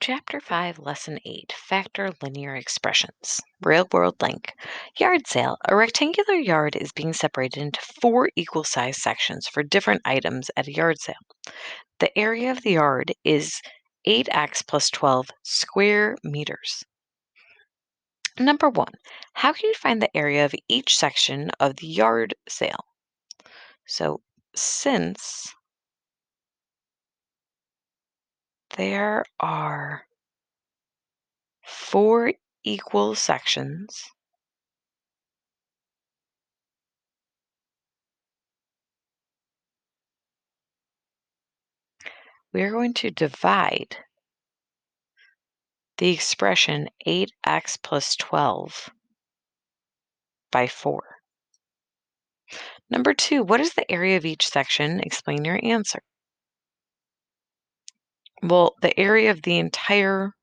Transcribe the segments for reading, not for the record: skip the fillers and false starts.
Chapter 5, Lesson 8, Factor Linear Expressions. Real world link. Yard sale. A rectangular yard is being separated into four equal sized sections for different items at a yard sale. The area of the yard is 8x plus 12 square meters. Number 1. How can you find the area of each section of the yard sale? So, since there are four equal sections, we are going to divide the expression 8x plus 12 by 4. Number 2, what is the area of each section? Explain your answer. Well, the area of the entire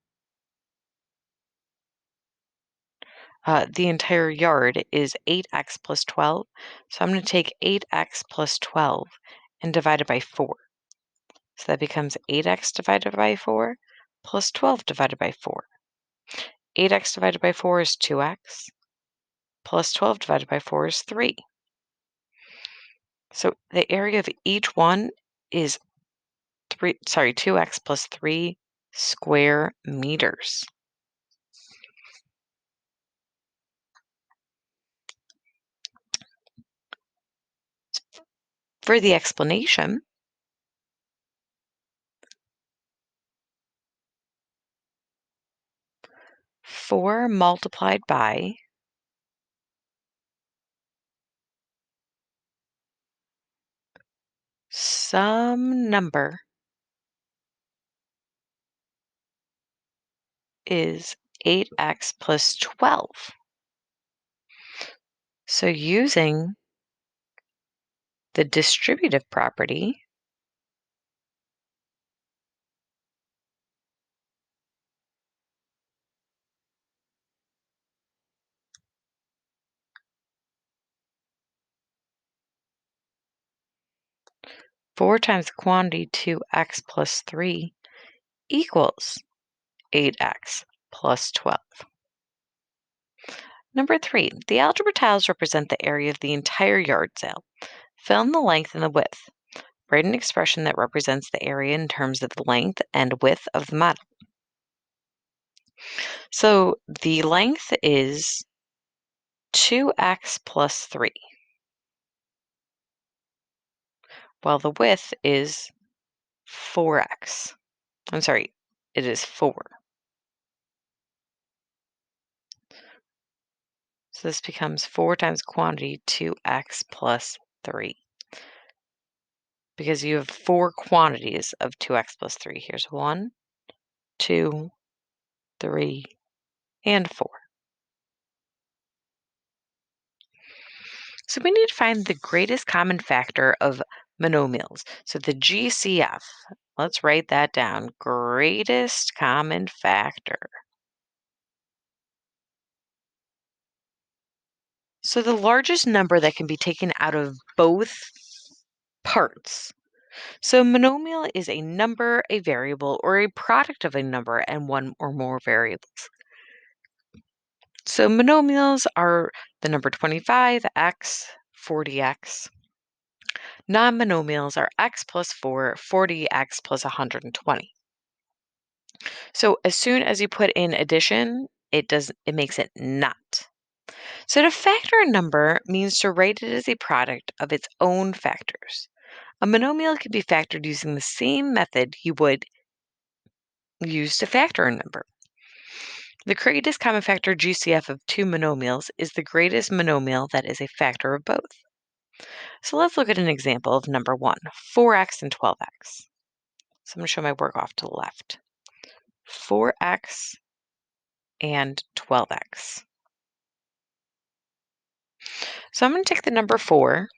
yard is 8x plus 12. So I'm going to take 8x plus 12 and divide it by 4. So that becomes 8x divided by 4 plus 12 divided by 4. 8x divided by 4 is 2x, plus 12 divided by 4 is 3. So the area of each one is 2x plus 3 square meters. For the explanation, four multiplied by some number is 8x plus 12. So using the distributive property, four times quantity 2x plus 3 equals 8x plus 12. Number 3, the algebra tiles represent the area of the entire yard sale. Fill in the length and the width. Write an expression that represents the area in terms of the length and width of the model. So the length is 2x plus 3, while the width is 4x. I'm sorry, it is 4. So this becomes 4 times quantity 2x plus 3. Because you have 4 quantities of 2x plus 3. Here's 1, 2, 3, and 4. So we need to find the greatest common factor of monomials. So the GCF, let's write that down. Greatest common factor. So the largest number that can be taken out of both parts. So monomial is a number, a variable, or a product of a number and one or more variables. So monomials are the number 25, x, 40x. Non-monomials are x plus 4, 40x plus 120. So as soon as you put in addition, it makes it not. So to factor a number means to write it as a product of its own factors. A monomial can be factored using the same method you would use to factor a number. The greatest common factor GCF of two monomials is the greatest monomial that is a factor of both. So let's look at an example of number 1, 4x and 12x. So I'm going to show my work off to the left. 4x and 12x. So I'm going to take the number 4,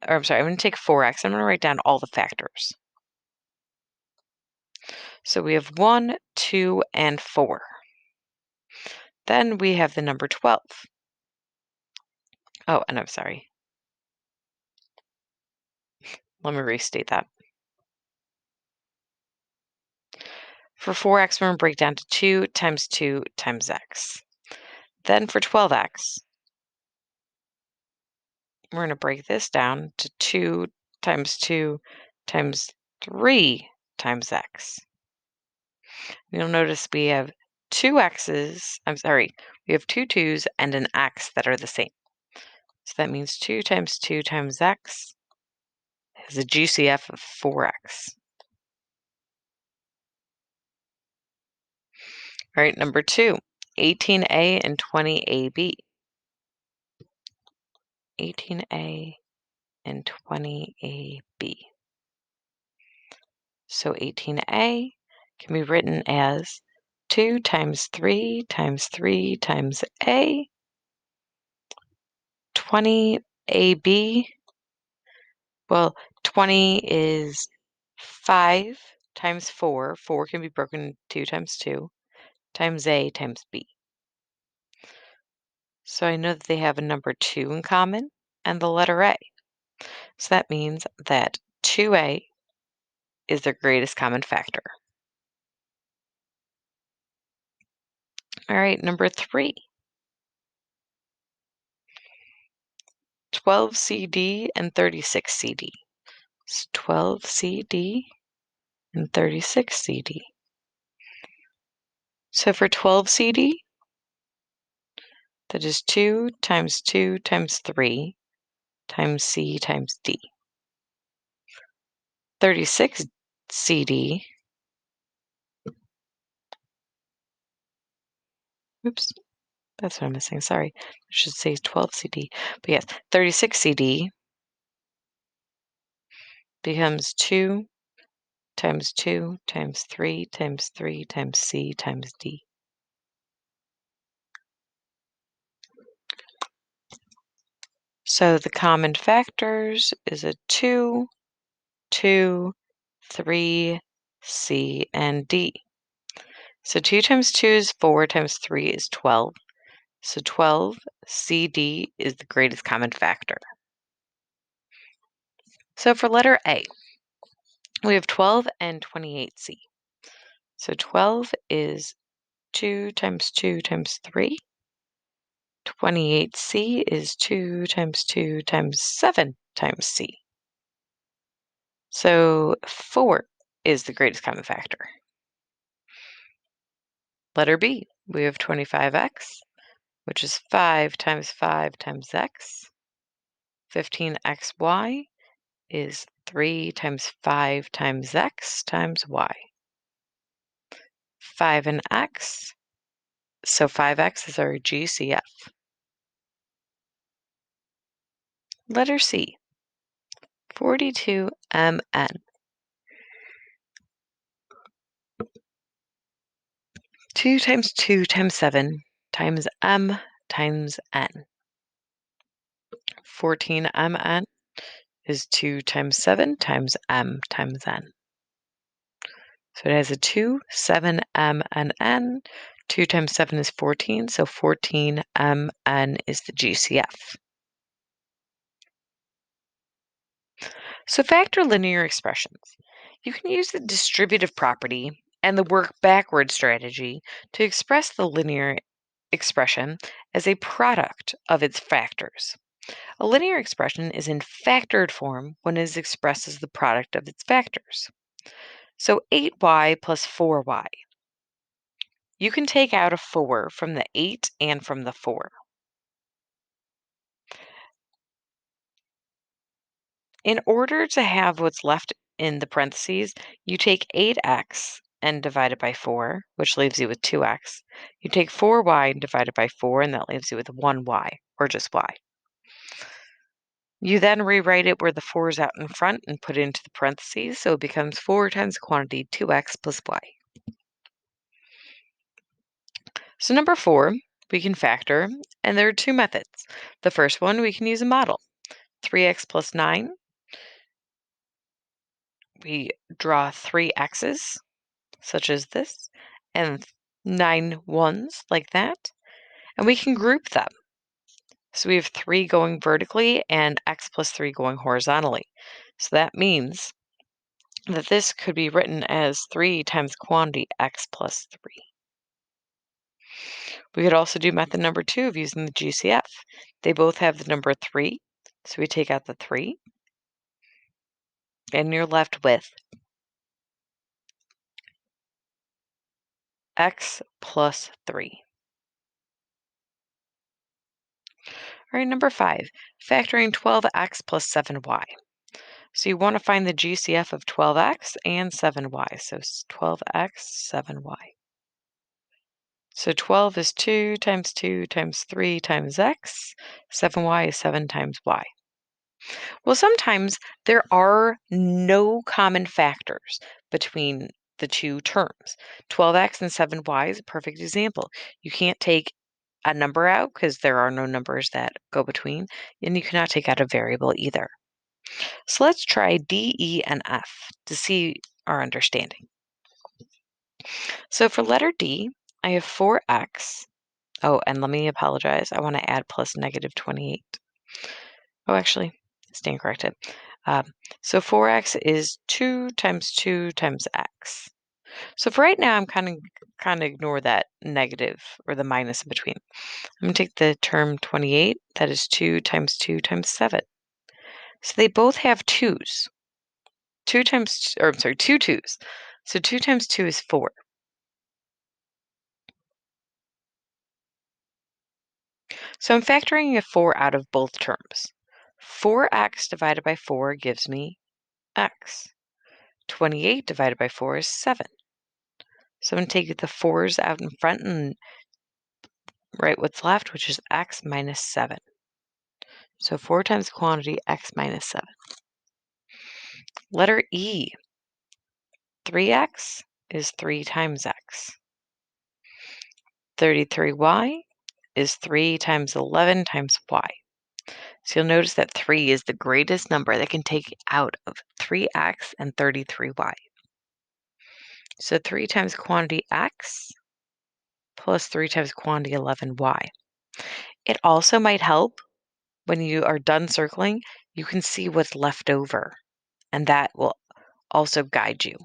or I'm going to take 4x. I'm going to write down all the factors. So we have 1, 2, and 4. Then we have the number 12. Oh, and I'm sorry. Let me restate that. For 4x, we're going to break down to 2 times 2 times x. Then for 12x, we're going to break this down to 2 times 2 times 3 times x. You'll notice we have two x's, we have two 2's and an x that are the same. So that means 2 times 2 times x has a GCF of 4x. All right, number 2, 18a and 20ab. 18a and 20ab. So 18a can be written as 2 times 3 times 3 times a. 20ab, well, 20 is 5 times 4. 4 can be broken 2 times 2 times a times b. So I know that they have a number 2 in common and the letter a. So that means that 2a is their greatest common factor. All right, number 3. 12CD and 36CD. So 12CD and 36CD. So for 12CD, that is 2 times 2 times 3 times C times D. 36CD, oops, that's what I'm missing, sorry. I should say 12CD, but yes, 36CD becomes 2 times 2 times 3 times 3 times C times D. So the common factors is a 2, 2, 3, C, and D. So 2 times 2 is 4 times 3 is 12. So 12, CD is the greatest common factor. So for letter A, we have 12 and 28C. So 12 is 2 times 2 times 3. 28C is 2 times 2 times 7 times C. So 4 is the greatest common factor. Letter B, we have 25x, which is 5 times 5 times x. 15xy is 3 times 5 times x times y. 5 and x, so 5x is our GCF. Letter C, 42mn. 2 times 2 times 7 times m times n. 14mn is 2 times 7 times m times n. So it has a 2, 7, m, and n. 2 times 7 is 14, so 14mn is the GCF. So factor linear expressions. You can use the distributive property and the work backward strategy to express the linear expression as a product of its factors. A linear expression is in factored form when it is expressed as the product of its factors. So 8y plus 4y. You can take out a 4 from the 8 and from the 4. In order to have what's left in the parentheses, you take 8x and divide it by 4, which leaves you with 2x. You take 4y and divide it by 4, and that leaves you with 1y, or just y. You then rewrite it where the 4 is out in front and put it into the parentheses, so it becomes 4 times the quantity 2x plus y. So number 4, we can factor, and there are two methods. The first one, we can use a model. 3x plus 9. We draw 3 x's, such as this, and 9 ones, like that, and we can group them. So we have 3 going vertically and x plus 3 going horizontally. So that means that this could be written as 3 times quantity x plus 3. We could also do method number 2 of using the GCF. They both have the number 3, so we take out the 3, and you're left with x plus 3. All right, number 5, factoring 12x plus 7y. So you want to find the GCF of 12x and 7y. So 12x, 7y. So 12 is 2 times 2 times 3 times x. 7y is 7 times y. Well, sometimes there are no common factors between the two terms. 12x and 7y is a perfect example. You can't take a number out because there are no numbers that go between, and you cannot take out a variable either. So let's try D, E, and F to see our understanding. So for letter D, I have 4x. Oh, and let me apologize. I want to add plus negative 28. Oh, actually, stand corrected. So 4x is 2 times 2 times x. So for right now, I'm kind of ignore that negative or the minus in between. I'm going to take the term 28. That is 2 times 2 times 7. So they both have 2's. 2 times, or I'm sorry, 2 2's. So 2 times 2 is 4. So I'm factoring a 4 out of both terms. 4x divided by 4 gives me x. 28 divided by 4 is 7. So I'm going to take the 4's out in front and write what's left, which is x minus 7. So 4 times quantity, x minus 7. Letter E, 3x is 3 times x. 33y is 3 times 11 times y. So you'll notice that 3 is the greatest number that can take out of 3x and 33y. So 3 times quantity x plus 3 times quantity 11y. It also might help when you are done circling, you can see what's left over, and that will also guide you.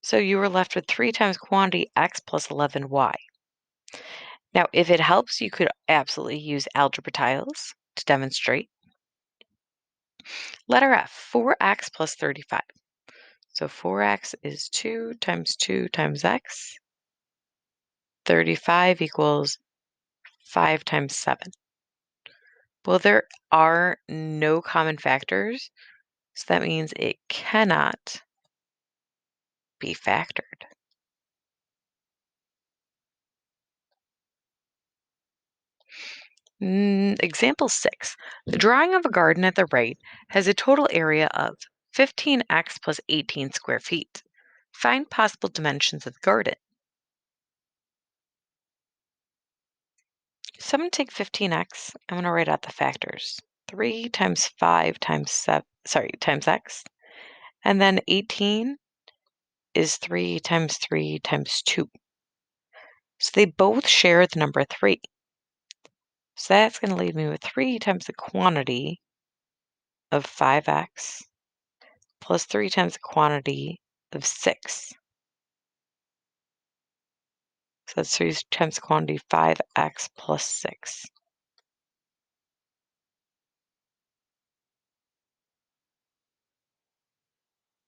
So you were left with 3 times quantity x plus 11y. Now, if it helps, you could absolutely use algebra tiles to demonstrate. Letter F, 4x plus 35. So 4x is 2 times 2 times x. 35 equals 5 times 7. Well, there are no common factors, so that means it cannot be factored. Example 6. The drawing of a garden at the right has a total area of 15x plus 18 square feet. Find possible dimensions of the garden. So I'm going to take 15x. I'm going to write out the factors. 3 times 5 times 7, times x. And then 18 is 3 times 3 times 2. So they both share the number 3. So that's going to leave me with 3 times the quantity of 5x plus 3 times the quantity of 6. So that's 3 times the quantity 5x plus 6.